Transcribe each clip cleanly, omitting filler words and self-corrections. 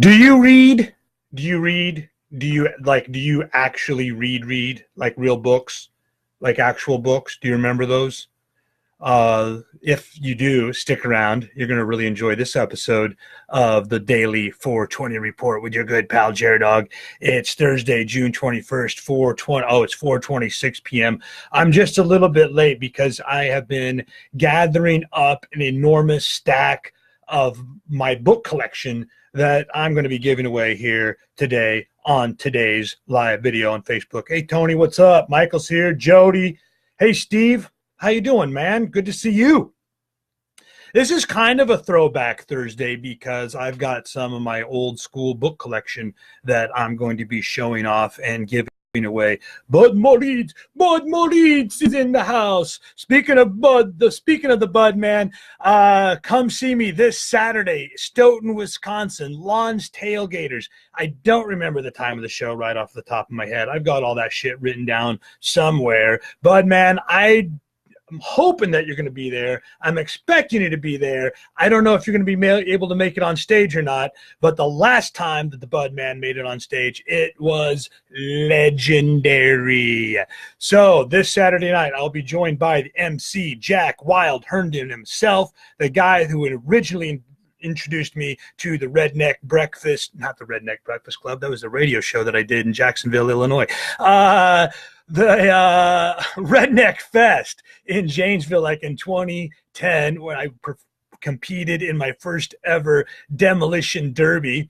Do you read? Do you read? Do you actually read like real books, like actual books? Do you remember those? If you do, stick around. You're going to really enjoy this episode of the Daily 420 Report with your good pal jer-dog. It's Thursday, June 21st, 420. Oh, it's 4:26 p.m. I'm just a little bit late because I have been gathering up an enormous stack of my book collection that I'm going to be giving away here today on today's live video on Facebook. Hey, Tony, what's up? Michael's here. Jody. Hey, Steve. How you doing, man? Good to see you. This is kind of a throwback Thursday because I've got some of my old school book collection that I'm going to be showing off and giving away. Bud Moritz is in the house. Speaking of the Bud man, come see me this Saturday, Stoughton, Wisconsin, Lawns Tailgaters. I don't remember the time of the show right off the top of my head. I've got all that shit written down somewhere. Bud man, I'm hoping that you're going to be there. I'm expecting you to be there. I don't know if you're going to be able to make it on stage or not, but the last time that the Bud Man made it on stage, it was legendary. So this Saturday night, I'll be joined by the MC, Jack Wild Herndon himself, the guy who originally introduced me to the Redneck Breakfast, not the Redneck Breakfast Club. That was a radio show that I did in Jacksonville, Illinois. The Redneck Fest in Janesville, like in 2010, when I competed in my first ever demolition derby.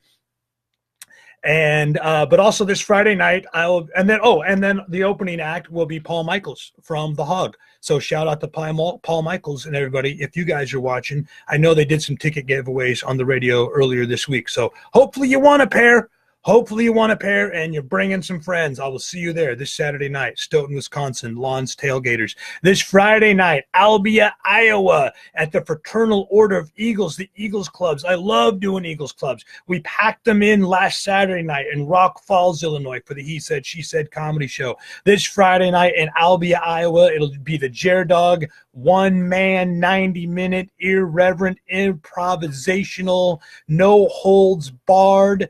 And but also this Friday night, and then the opening act will be Paul Michaels from The Hog. So shout out to Paul Michaels and everybody. If you guys are watching, I know they did some ticket giveaways on the radio earlier this week. So hopefully you want a pair. Hopefully you want a pair and you're bringing some friends. I will see you there this Saturday night, Stoughton, Wisconsin, Lawns Tailgaters. This Friday night, Albia, Iowa, at the Fraternal Order of Eagles, the Eagles Clubs. I love doing Eagles Clubs. We packed them in last Saturday night in Rock Falls, Illinois for the He Said, She Said comedy show. This Friday night in Albia, Iowa, it'll be the jer-dog, one-man, 90-minute, irreverent, improvisational, no-holds-barred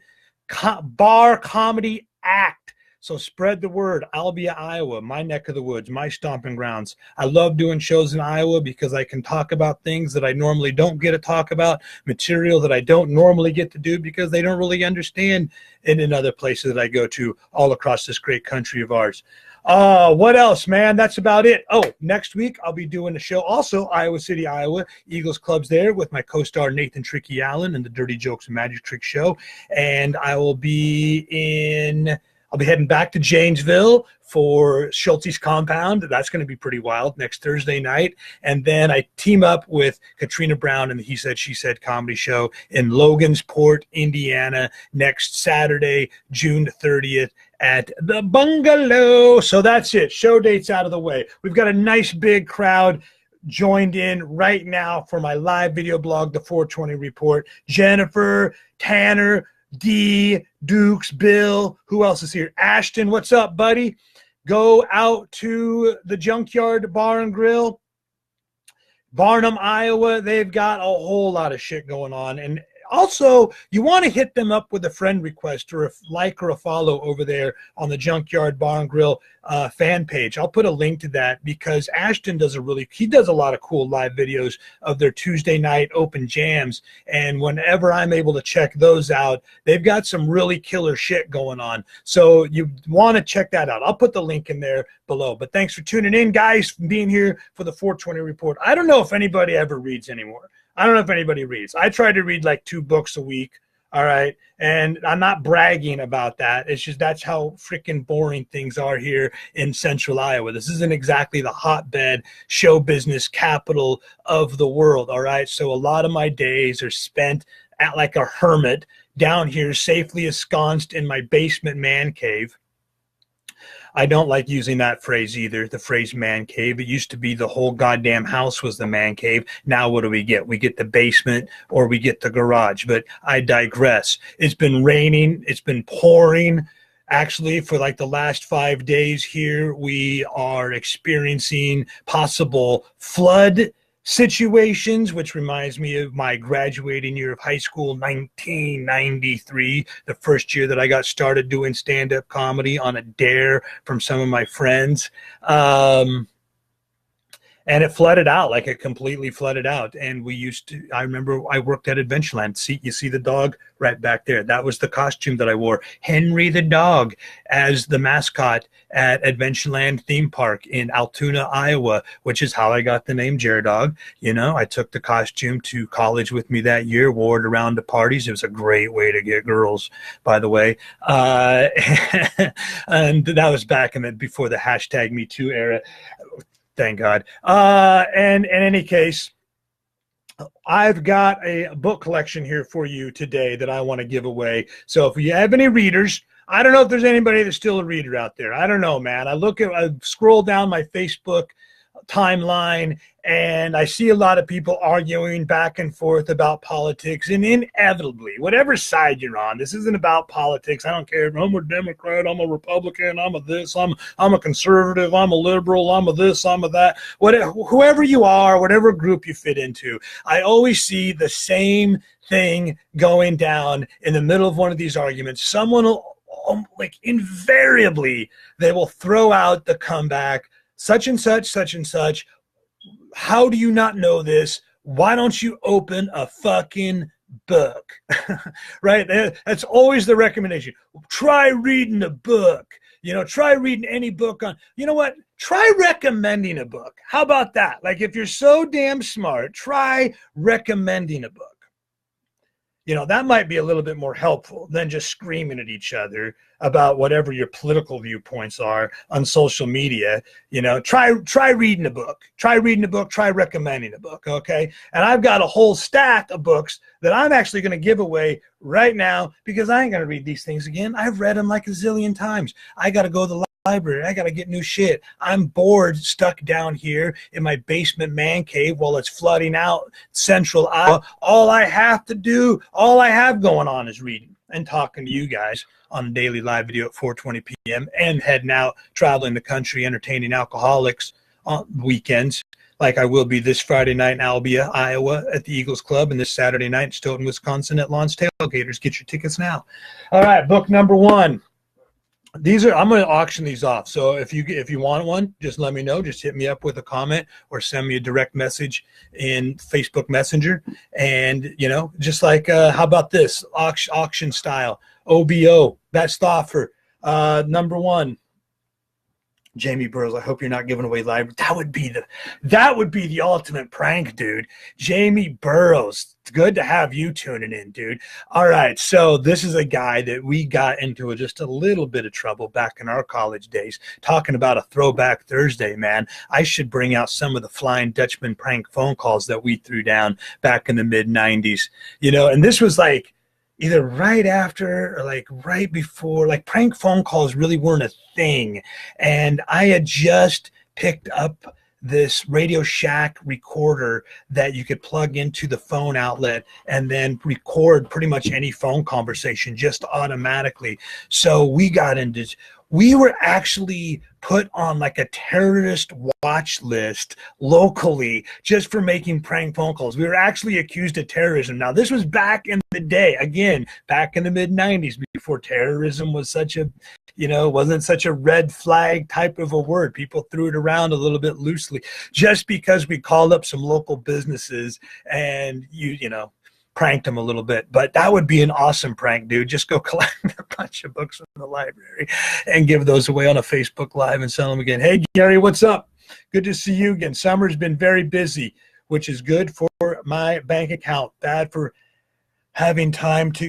bar comedy act. So spread the word. Albia, Iowa, my neck of the woods, my stomping grounds. I love doing shows in Iowa because I can talk about things that I normally don't get to talk about, material that I don't normally get to do because they don't really understand it in other places that I go to all across this great country of ours. What else, man? That's about it. Oh, next week I'll be doing a show also, Iowa City, Iowa, Eagles Clubs there with my co-star Nathan Tricky Allen and the Dirty Jokes and Magic Trick Show. And I'll be heading back to Janesville for Schulte's Compound. That's going to be pretty wild next Thursday night. And then I team up with Katrina Brown and the He Said, She Said comedy show in Logansport, Indiana, next Saturday, June 30th. At the Bungalow. So that's it. Show dates out of the way. We've got a nice big crowd joined in right now for my live video blog, The 420 Report. Jennifer, Tanner, D, Dukes, Bill. Who else is here? Ashton, what's up, buddy? Go out to the Junkyard Bar and Grill. Barnum, Iowa. They've got a whole lot of shit going on. And also, you want to hit them up with a friend request or a like or a follow over there on the Junkyard Bar and Grill fan page. I'll put a link to that because Ashton does a lot of cool live videos of their Tuesday night open jams. And whenever I'm able to check those out, they've got some really killer shit going on. So you want to check that out. I'll put the link in there below. But thanks for tuning in, guys, for being here for the 420 Report. I don't know if anybody ever reads anymore. I don't know if anybody reads. I try to read like 2 books a week, all right? And I'm not bragging about that. It's just that's how freaking boring things are here in central Iowa. This isn't exactly the hotbed show business capital of the world, all right? So a lot of my days are spent at like a hermit down here safely ensconced in my basement man cave. I don't like using that phrase either, the phrase man cave. It used to be the whole goddamn house was the man cave. Now what do we get? We get the basement or we get the garage. But I digress. It's been raining. It's been pouring. Actually, for like the last 5 days here, we are experiencing possible flood situations, which reminds me of my graduating year of high school, 1993, the first year that I got started doing stand-up comedy on a dare from some of my friends. And it flooded out, like it completely flooded out. And we used to, I remember I worked at Adventureland. See, you see the dog right back there. That was the costume that I wore. Henry the dog as the mascot at Adventureland theme park in Altoona, Iowa, which is how I got the name jer-dog. You know, I took the costume to college with me that year, wore it around to parties. It was a great way to get girls, by the way. And that was back in before the hashtag Me Too era. Thank God. And in any case, I've got a book collection here for you today that I want to give away. So if you have any readers, I don't know if there's anybody that's still a reader out there. I don't know, man. I scroll down my Facebook timeline and I see a lot of people arguing back and forth about politics, and inevitably, whatever side you're on, this isn't about politics. I don't care if I'm a Democrat, I'm a Republican, I'm a this, I'm a conservative, I'm a liberal, I'm a this, I'm a that. Whoever you are, whatever group you fit into, I always see the same thing going down in the middle of one of these arguments. Someone will, like, invariably, they will throw out the comeback, such and such, such and such. How do you not know this? Why don't you open a fucking book? Right? That's always the recommendation. Try reading a book. You know, try reading any book on, you know what? Try recommending a book. How about that? Like, if you're so damn smart, try recommending a book. You know, that might be a little bit more helpful than just screaming at each other about whatever your political viewpoints are on social media. You know, try reading a book. Try reading a book. Try recommending a book, okay? And I've got a whole stack of books that I'm actually going to give away right now because I ain't going to read these things again. I've read them like a zillion times. I got to go to the library. I got to get new shit. I'm bored, stuck down here in my basement man cave while it's flooding out central Iowa. All I have going on is reading and talking to you guys on a daily live video at 4:20 p.m. and heading out, traveling the country, entertaining alcoholics on weekends, like I will be this Friday night in Albia, Iowa at the Eagles Club, and this Saturday night in Stoughton, Wisconsin at Lawns Tailgaters. Get your tickets now. All right, book number one. I'm going to auction these off. So if you want one, just let me know. Just hit me up with a comment or send me a direct message in Facebook Messenger. And, you know, just like, how about this auction style, OBO, best offer, number one, Jamie Burrows. I hope you're not giving away live. That would be the ultimate prank, dude. Jamie Burrows. It's good to have you tuning in, dude. All right. So this is a guy that we got into just a little bit of trouble back in our college days, talking about a throwback Thursday, man. I should bring out some of the Flying Dutchman prank phone calls that we threw down back in the mid 90s, you know, and this was like, either right after or like right before, like prank phone calls really weren't a thing. And I had just picked up this Radio Shack recorder that you could plug into the phone outlet and then record pretty much any phone conversation just automatically. So we were actually put on like a terrorist watch list locally just for making prank phone calls. We were actually accused of terrorism. Now, this was back in the day, again, back in the mid 90s, before terrorism was wasn't such a red flag type of a word. People threw it around a little bit loosely just because we called up some local businesses and you know, pranked them a little bit. But that would be an awesome prank, dude. Just go collect a bunch of books from the library and give those away on a Facebook Live and sell them again. Hey, Gary, what's up? Good to see you again. Summer's been very busy, which is good for my bank account,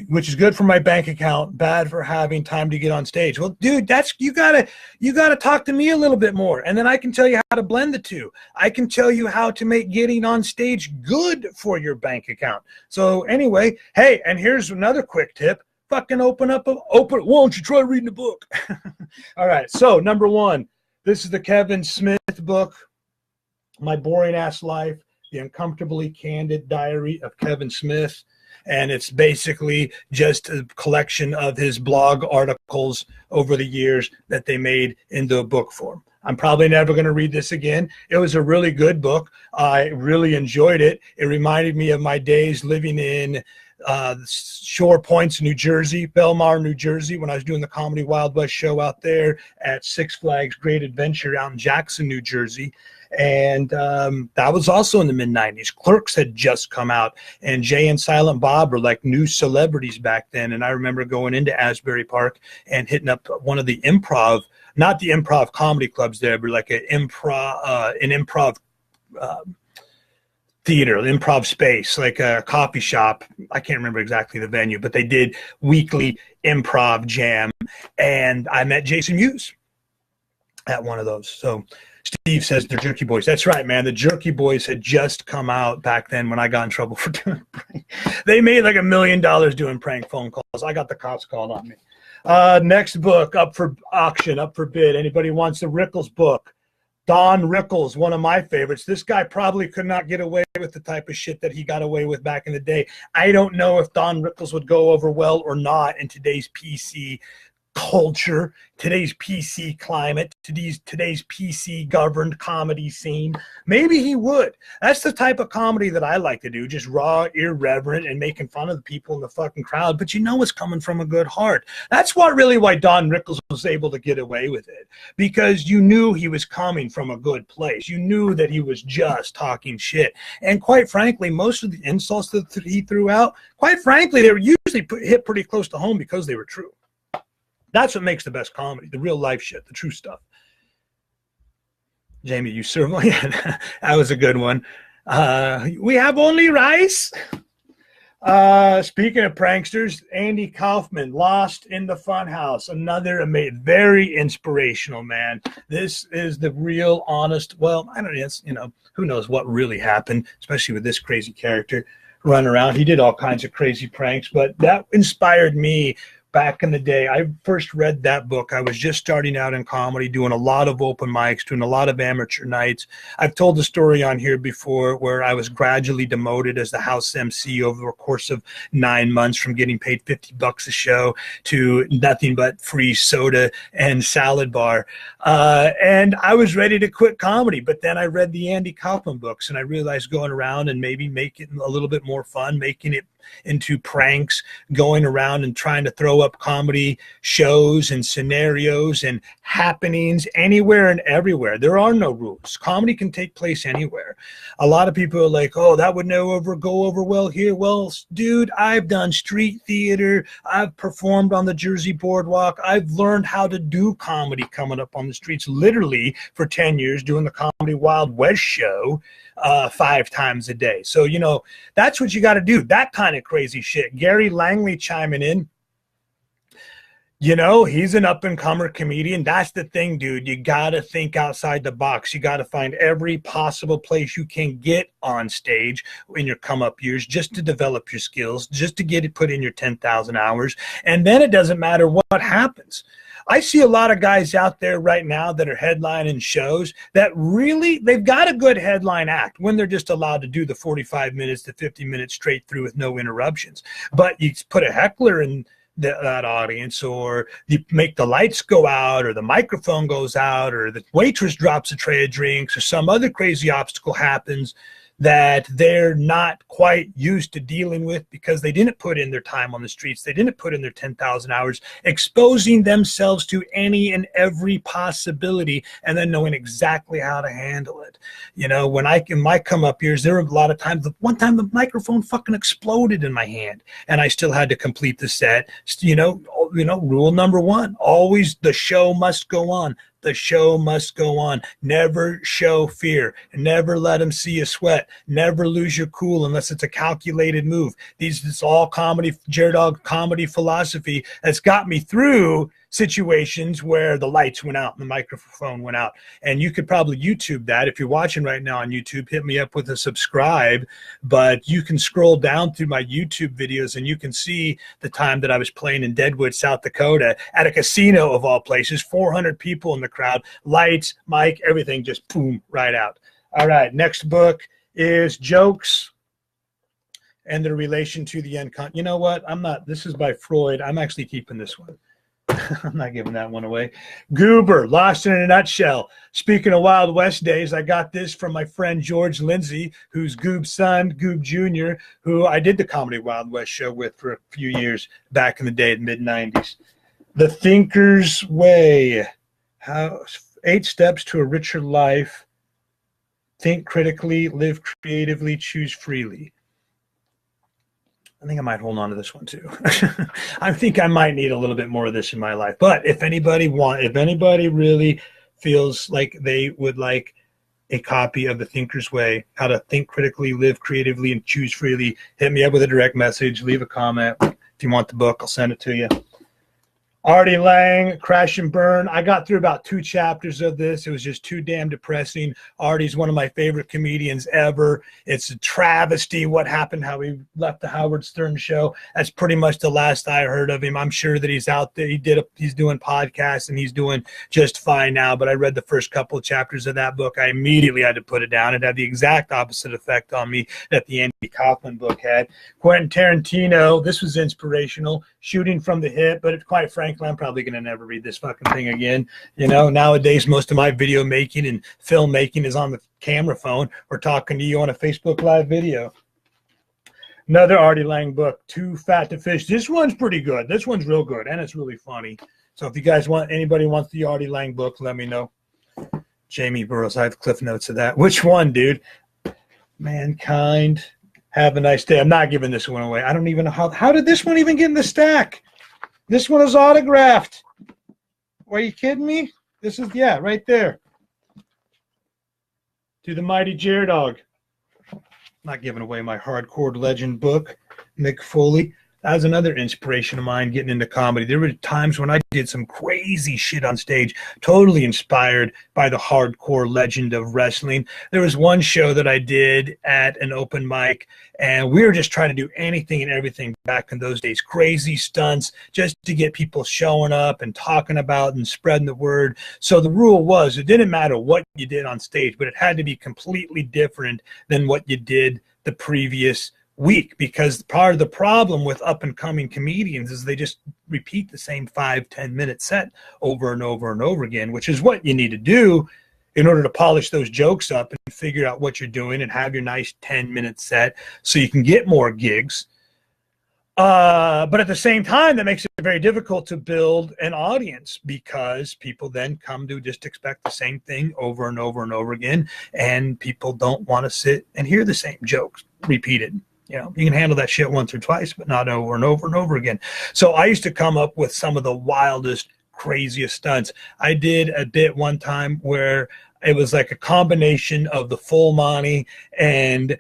which is good for my bank account, bad for having time to get on stage. Well, dude, you gotta talk to me a little bit more, and then I can tell you how to blend the two. I can tell you how to make getting on stage good for your bank account. So anyway, hey, and here's another quick tip. Fucking why don't you try reading a book? All right, so number one, this is the Kevin Smith book, My Boring Ass Life, The Uncomfortably Candid Diary of Kevin Smith. And it's basically just a collection of his blog articles over the years that they made into a book form. I'm probably never going to read this again. It was a really good book. I really enjoyed it. It reminded me of my days living in Shore Points, New Jersey, Belmar, New Jersey, when I was doing the Comedy Wild West show out there at Six Flags Great Adventure out in Jackson, New Jersey. And that was also in the mid-90s. Clerks had just come out, and Jay and Silent Bob were like new celebrities back then. And I remember going into Asbury Park and hitting up one of the improv, not the improv comedy clubs there, but like an improv theater, improv space, like a coffee shop. I can't remember exactly the venue, but they did weekly improv jam. And I met Jason Mewes at one of those. So Steve says the Jerky Boys. That's right, man. The Jerky Boys had just come out back then when I got in trouble for doing prank. They made like $1 million doing prank phone calls. I got the cops called on me. Next book up for auction, up for bid. Anybody wants the Rickles book? Don Rickles, one of my favorites. This guy probably could not get away with the type of shit that he got away with back in the day. I don't know if Don Rickles would go over well or not in today's PC culture, today's PC climate, today's PC governed comedy scene. Maybe he would. That's the type of comedy that I like to do, just raw, irreverent, and making fun of the people in the fucking crowd, but you know it's coming from a good heart. That's why Don Rickles was able to get away with it, because you knew he was coming from a good place. You knew that he was just talking shit. And quite frankly, most of the insults that he threw out, quite frankly, they were usually hit pretty close to home because they were true. That's what makes the best comedy, the real life shit, the true stuff. Jamie, you certainly, that was a good one. We have only rice. Speaking of pranksters, Andy Kaufman, Lost in the Funhouse, another very inspirational, man. This is the real honest, well, I don't know, you know, who knows what really happened, especially with this crazy character running around. He did all kinds of crazy pranks, but that inspired me. Back in the day, I first read that book. I was just starting out in comedy, doing a lot of open mics, doing a lot of amateur nights. I've told the story on here before where I was gradually demoted as the house MC over the course of 9 months, from getting paid $50 a show to nothing but free soda and salad bar. And I was ready to quit comedy, but then I read the Andy Kaufman books, and I realized going around and maybe make it a little bit more fun, making it into pranks, going around and trying to throw up comedy shows and scenarios and happenings anywhere and everywhere. There are no rules. Comedy can take place anywhere. A lot of people are like, oh, that would never go over well here. Well, dude, I've done street theater. I've performed on the Jersey boardwalk. I've learned how to do comedy coming up on the streets literally for 10 years doing the Comedy Wild West show 5 times a day. So, you know, that's what you got to do. That kind of crazy shit. Gary Langley chiming in. You know, he's an up-and-comer comedian. That's the thing, dude. You got to think outside the box. You got to find every possible place you can get on stage in your come-up years just to develop your skills, just to get it put in your 10,000 hours. And then it doesn't matter what happens. I see a lot of guys out there right now that are headlining shows that really, they've got a good headline act when they're just allowed to do the 45 minutes to 50 minutes straight through with no interruptions. But you put a heckler in that audience, or you make the lights go out, or the microphone goes out, or the waitress drops a tray of drinks, or some other crazy obstacle happens that they're not quite used to dealing with because they didn't put in their time on the streets. They didn't put in their 10,000 hours, exposing themselves to any and every possibility and then knowing exactly how to handle it. You know, when in my come up years, there were a lot of times, one time the microphone fucking exploded in my hand and I still had to complete the set. You know, rule number 1, always the show must go on. The show must go on. Never show fear. Never let them see you sweat. Never lose your cool unless it's a calculated move. It's all comedy, jer-dog comedy philosophy that's got me through situations where the lights went out and the microphone went out. And you could probably YouTube that. If you're watching right now on YouTube, hit me up with a subscribe. But you can scroll down through my YouTube videos and you can see the time that I was playing in Deadwood, South Dakota at a casino of all places, 400 people in the crowd, lights, mic, everything just boom, right out. All right, next book is Jokes and their relation to the unconscious. You know what? This is by Freud. I'm actually keeping this one. I'm not giving that one away. Goober, Lost in a Nutshell. Speaking of Wild West days, I got this from my friend George Lindsay, who's Goob's son, Goob Jr., who I did the Comedy Wild West show with for a few years back in the day, mid-90s. The Thinker's Way. 8 Steps to a Richer Life. Think critically, live creatively, choose freely. I think I might hold on to this one too. I think I might need a little bit more of this in my life. But if anybody really feels like they would like a copy of The Thinker's Way, How to Think Critically, Live Creatively, and Choose Freely, hit me up with a direct message, leave a comment. If you want the book, I'll send it to you. Artie Lang, Crash and Burn. I got through about 2 chapters of this. It was just too damn depressing. Artie's one of my favorite comedians ever. It's a travesty what happened, how he left the Howard Stern show. That's pretty much the last I heard of him. I'm sure that he's out there. He's doing podcasts and he's doing just fine now. But I read the first couple of chapters of that book. I immediately had to put it down. It had the exact opposite effect on me that the Andy Kaufman book had. Quentin Tarantino. This was inspirational. Shooting from the hip, but quite frankly, I'm probably going to never read this fucking thing again. You know, nowadays, most of my video making and film making is on the camera phone or talking to you on a Facebook Live video. Another Artie Lang book, Too Fat to Fish. This one's pretty good. This one's real good, and it's really funny. So if you guys anybody wants the Artie Lang book, let me know. Jamie Burrows, I have cliff notes of that. Which one, dude? Mankind. Have a nice day. I'm not giving this one away. I don't even know how did this one even get in the stack? This one is autographed. Are you kidding me? This is, yeah, right there. To the Mighty Jer-Dog. Not giving away my hardcore legend book, Mick Foley. That was another inspiration of mine getting into comedy. There were times when I did some crazy shit on stage, totally inspired by the hardcore legend of wrestling. There was one show that I did at an open mic, and we were just trying to do anything and everything back in those days, crazy stunts, just to get people showing up and talking about and spreading the word. So the rule was it didn't matter what you did on stage, but it had to be completely different than what you did the previous week, because part of the problem with up-and-coming comedians is they just repeat the same 5-10 minute set over and over and over again, which is what you need to do in order to polish those jokes up and figure out what you're doing and have your nice 10-minute set so you can get more gigs. But at the same time, that makes it very difficult to build an audience because people then come to just expect the same thing over and over and over again, and people don't want to sit and hear the same jokes repeated. You know, you can handle that shit once or twice, but not over and over and over again. So I used to come up with some of the wildest, craziest stunts. I did a bit one time where it was like a combination of the Full Monty and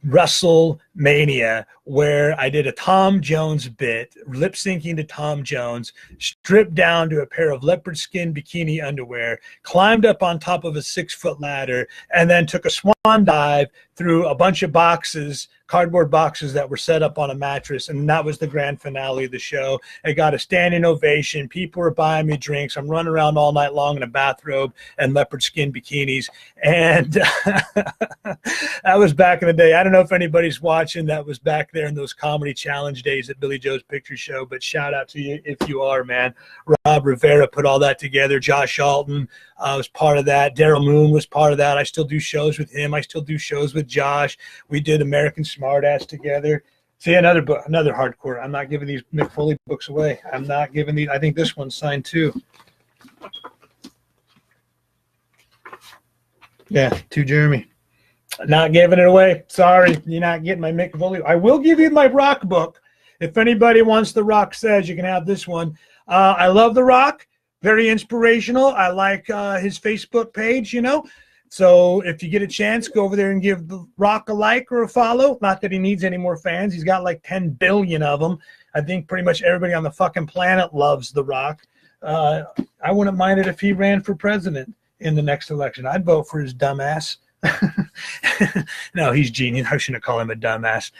WrestleMania, where I did a Tom Jones bit, lip syncing to Tom Jones, stripped down to a pair of leopard skin bikini underwear, climbed up on top of a 6-foot ladder, and then took a swan dive through a bunch of boxes, cardboard boxes that were set up on a mattress. And that was the grand finale of the show. I got a standing ovation. People were buying me drinks. I'm running around all night long in a bathrobe and leopard skin bikinis. And that was back in the day. I don't know if anybody's watching. That was back there in those comedy challenge days at Billy Joe's Picture Show. But shout out to you if you are, man. Rob Rivera put all that together. Josh Alton was part of that. Daryl Moon was part of that. I still do shows with him. I still do shows with Josh. We did American Smartass together. See, another book, another hardcore. I'm not giving these Mick Foley books away. I'm not giving these. I think this one's signed too. Yeah, to Jeremy. Not giving it away. Sorry, you're not getting my Mick Foley. I will give you my Rock book. If anybody wants The Rock Says, you can have this one. I love The Rock. Very inspirational. I like his Facebook page, you know. So if you get a chance, go over there and give The Rock a like or a follow. Not that he needs any more fans. He's got like 10 billion of them. I think pretty much everybody on the fucking planet loves The Rock. I wouldn't mind it if he ran for president in the next election. I'd vote for his dumbass. No, he's genius. I shouldn't call him a dumbass.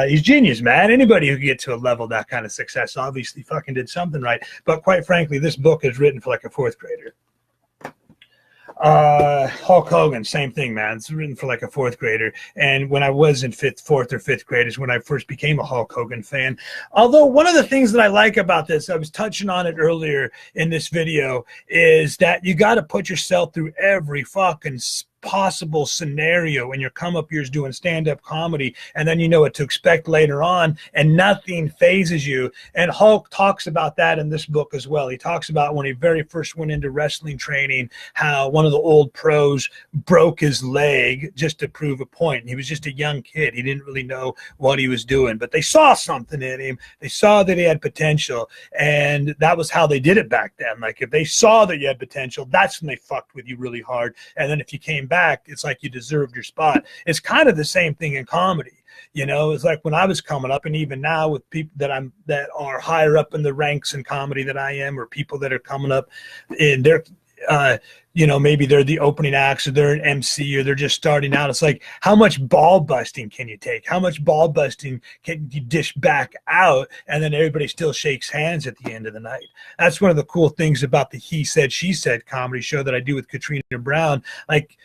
He's genius, man. Anybody who can get to a level that kind of success obviously fucking did something right. But quite frankly, this book is written for like a 4th grader. Hulk Hogan, same thing, man. It's written for like a fourth grader. And when I was in fourth or fifth grade is when I first became a Hulk Hogan fan. Although one of the things that I like about this, I was touching on it earlier in this video, is that you got to put yourself through every fucking possible scenario in your come up years doing stand-up comedy, and then you know what to expect later on, and nothing phases you. And Hulk talks about that in this book as well. He talks about when he very first went into wrestling training, how one of the old pros broke his leg just to prove a point. He was just a young kid. He didn't really know what he was doing, but they saw something in him. They saw that he had potential, and that was how they did it back then. Like if they saw that you had potential, that's when they fucked with you really hard. And then if you came back, it's like you deserved your spot. It's kind of the same thing in comedy. You know, it's like when I was coming up, and even now with people that are higher up in the ranks in comedy than I am, or people that are coming up in their you know, maybe they're the opening acts, or they're an MC, or they're just starting out. It's like, how much ball busting can you take? How much ball busting can you dish back out? And then everybody still shakes hands at the end of the night. That's one of the cool things about the He Said, She Said comedy show that I do with Katrina Brown. Like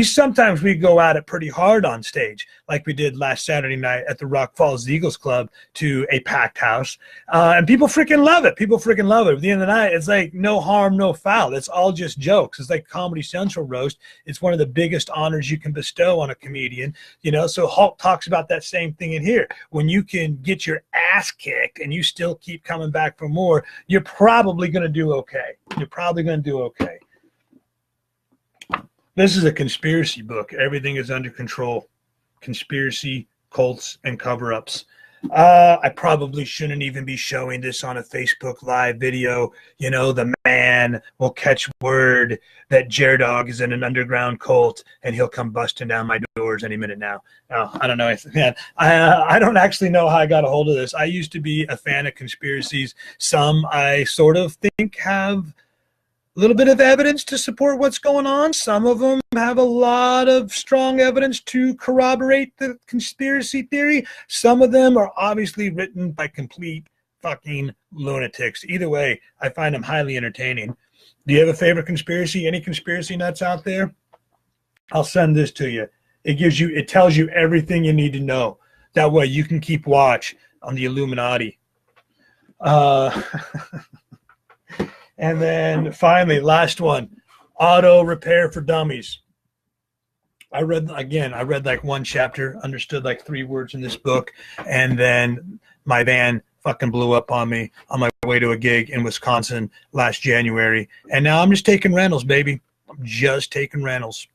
sometimes we go at it pretty hard on stage, like we did last Saturday night at the Rock Falls Eagles Club to a packed house. And people freaking love it. People freaking love it. At the end of the night, it's like no harm, no foul. It's all just jokes. It's like Comedy Central roast. It's one of the biggest honors you can bestow on a comedian, you know. So Hulk talks about that same thing in here. When you can get your ass kicked and you still keep coming back for more, you're probably going to do okay. You're probably going to do okay. This is a conspiracy book. Everything is under control. Conspiracy, cults, and cover-ups. I probably shouldn't even be showing this on a Facebook Live video. You know, the man will catch word that jer-dog is in an underground cult, and he'll come busting down my doors any minute now. I don't know. Man, I don't actually know how I got a hold of this. I used to be a fan of conspiracies. Some I sort of think have a little bit of evidence to support what's going on. Some of them have a lot of strong evidence to corroborate the conspiracy theory. Some of them are obviously written by complete fucking lunatics. Either way, I find them highly entertaining. Do you have a favorite conspiracy? Any conspiracy nuts out there? I'll send this to you. It tells you everything you need to know. That way you can keep watch on the Illuminati. And then finally, last one, auto repair for dummies. I read like one chapter, understood like 3 words in this book, and then my van fucking blew up on me on my way to a gig in Wisconsin last January. And now I'm just taking rentals, baby. I'm just taking rentals.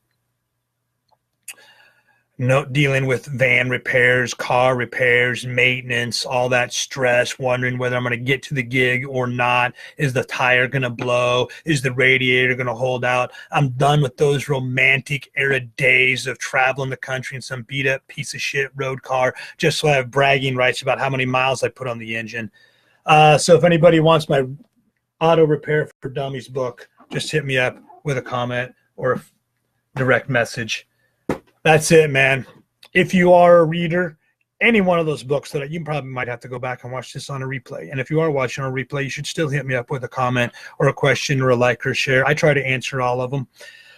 No, dealing with van repairs, car repairs, maintenance, all that stress, wondering whether I'm going to get to the gig or not. Is the tire going to blow? Is the radiator going to hold out? I'm done with those romantic era days of traveling the country in some beat up piece of shit road car just so I have bragging rights about how many miles I put on the engine. So if anybody wants my Auto Repair for Dummies book, just hit me up with a comment or a direct message. That's it, man. If you are a reader, any one of those books that you probably might have to go back and watch this on a replay. And if you are watching on a replay, you should still hit me up with a comment or a question or a like or share. I try to answer all of them.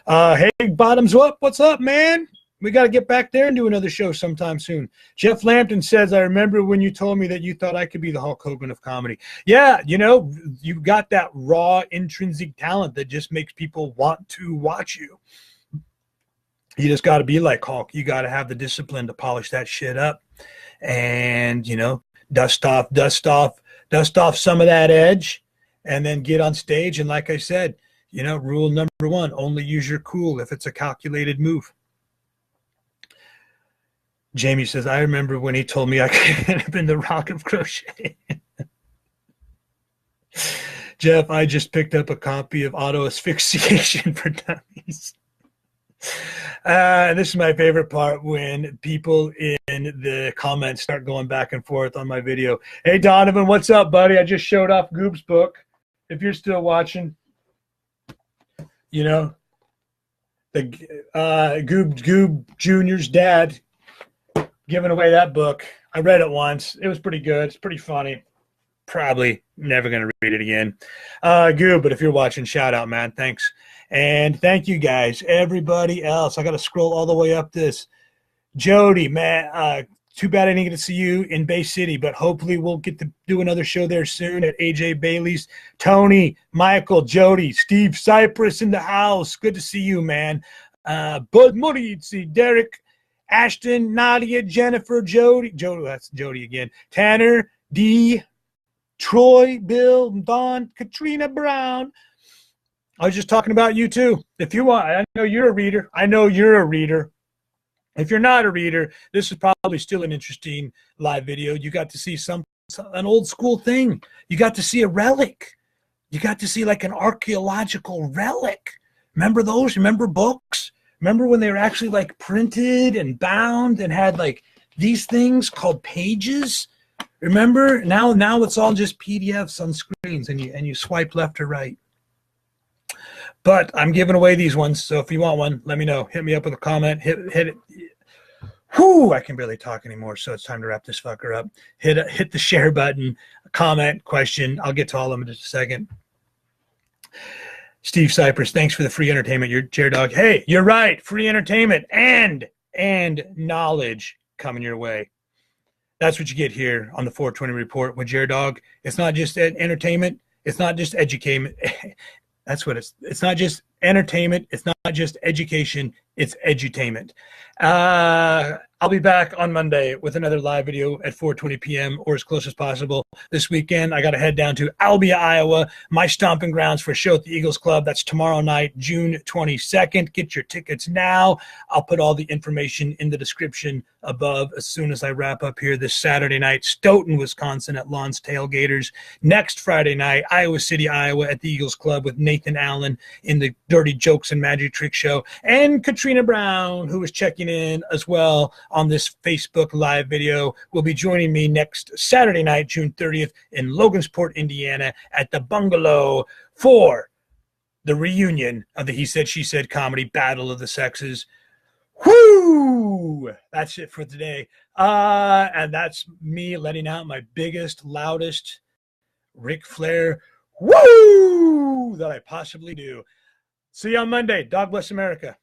Hey, Bottoms Up, what's up, man? We got to get back there and do another show sometime soon. Jeff Lampton says, I remember when you told me that you thought I could be the Hulk Hogan of comedy. Yeah, you know, you've got that raw intrinsic talent that just makes people want to watch you. You just got to be like Hulk. You got to have the discipline to polish that shit up and, you know, dust off some of that edge and then get on stage. And like I said, you know, rule number 1, only use your cool if it's a calculated move. Jamie says, I remember when he told me I could have been the Rock of Crochet. Jeff, I just picked up a copy of Auto Asphyxiation for Dummies. This is my favorite part, when people in the comments start going back and forth on my video. Hey, Donovan, what's up, buddy? I just showed off Goob's book. If you're still watching, you know, the Goob Jr.'s dad giving away that book. I read it once. It was pretty good. It's pretty funny. Probably never going to read it again. Goob, but if you're watching, shout out, man. Thanks. And thank you guys, everybody else. I got to scroll all the way up this. Jody, man, too bad I didn't get to see you in Bay City, but hopefully we'll get to do another show there soon at AJ Bailey's. Tony, Michael, Jody, Steve Cypress in the house. Good to see you, man. Bud Moritzi, Derek, Ashton, Nadia, Jennifer, Jody, that's Jody again. Tanner, D, Troy, Bill, Don, Katrina Brown. I was just talking about you too. If you want, I know you're a reader. If you're not a reader, this is probably still an interesting live video. You got to see an old school thing. You got to see a relic. You got to see like an archaeological relic. Remember those? Remember books? Remember when they were actually like printed and bound and had like these things called pages? Remember? Now it's all just PDFs on screens and you swipe left or right. But I'm giving away these ones, so if you want one, let me know. Hit me up with a comment. Hit it. Whoo! I can barely talk anymore, so it's time to wrap this fucker up. Hit the share button, comment, question. I'll get to all of them in just a second. Steve Cypress, thanks for the free entertainment. You're jer-dog. Hey, you're right. Free entertainment and knowledge coming your way. That's what you get here on the 420 Report with jer-dog. It's not just entertainment. It's not just education. That's what it's not just entertainment. It's not just education. It's edutainment. I'll be back on Monday with another live video at 4:20 p.m. or as close as possible. This weekend, I got to head down to Albia, Iowa, my stomping grounds for a show at the Eagles Club. That's tomorrow night, June 22nd. Get your tickets now. I'll put all the information in the description above as soon as I wrap up here this Saturday night. Stoughton, Wisconsin at Lon's Tailgaters. Next Friday night, Iowa City, Iowa at the Eagles Club with Nathan Allen in the Dirty Jokes and Magic Trick Show. And Katrina Brown, who is checking in as well on this Facebook live video, will be joining me next Saturday night, June 30th in Logansport, Indiana at the Bungalow for the reunion of the He Said, She Said comedy Battle of the Sexes. Whoo! That's it for today. And that's me letting out my biggest, loudest Ric Flair woo that I possibly do. See you on Monday. Dog bless America.